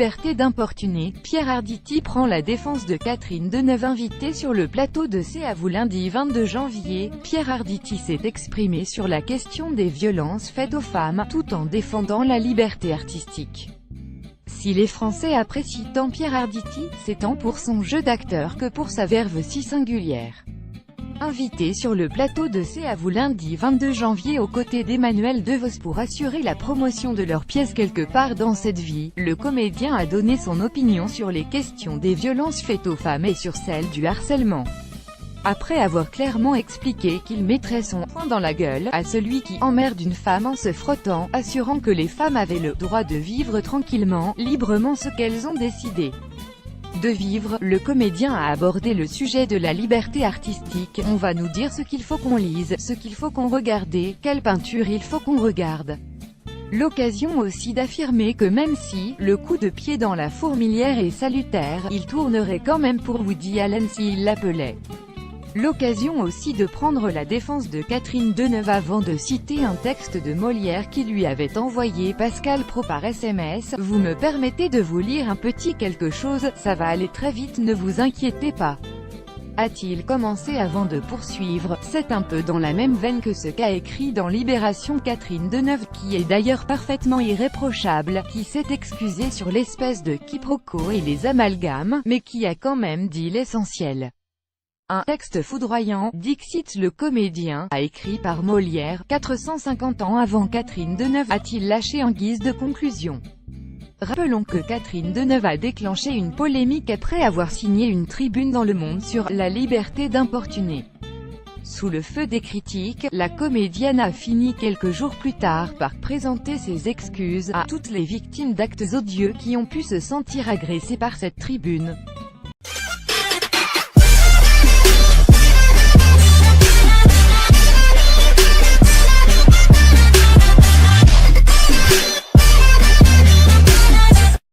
liberté d'importuner, Pierre Arditi prend la défense de Catherine Deneuve. Invité sur le plateau de C'est à vous lundi 22 janvier, Pierre Arditi s'est exprimé sur la question des violences faites aux femmes, tout en défendant la liberté artistique. Si les Français apprécient tant Pierre Arditi, c'est tant pour son jeu d'acteur que pour sa verve si singulière. Invité sur le plateau de C'est à vous lundi 22 janvier aux côtés d'Emmanuel DeVos pour assurer la promotion de leur pièce Quelque part dans cette vie, le comédien a donné son opinion sur les questions des violences faites aux femmes et sur celle du harcèlement. Après avoir clairement expliqué qu'il mettrait son poing dans la gueule à celui qui emmerde une femme en se frottant, assurant que les femmes avaient le droit de vivre tranquillement, librement ce qu'elles ont décidé de vivre, le comédien a abordé le sujet de la liberté artistique. On va nous dire ce qu'il faut qu'on lise, ce qu'il faut qu'on regarde, quelle peinture il faut qu'on regarde. L'occasion aussi d'affirmer que même si le coup de pied dans la fourmilière est salutaire, il tournerait quand même pour Woody Allen s'il l'appelait. L'occasion aussi de prendre la défense de Catherine Deneuve avant de citer un texte de Molière qui lui avait envoyé Pascal Praud par SMS. « Vous me permettez de vous lire un petit quelque chose, ça va aller très vite, ne vous inquiétez pas » a-t-il commencé avant de poursuivre. C'est un peu dans la même veine que ce qu'a écrit dans Libération Catherine Deneuve, qui est d'ailleurs parfaitement irréprochable, qui s'est excusée sur l'espèce de quiproquo et les amalgames, mais qui a quand même dit l'essentiel. Un texte foudroyant, dixit le comédien, a écrit par Molière, 450 ans avant Catherine Deneuve, a-t-il lâché en guise de conclusion. Rappelons que Catherine Deneuve a déclenché une polémique après avoir signé une tribune dans Le Monde sur « la liberté d'importuner ». Sous le feu des critiques, la comédienne a fini quelques jours plus tard par présenter ses excuses à toutes les victimes d'actes odieux qui ont pu se sentir agressées par cette tribune.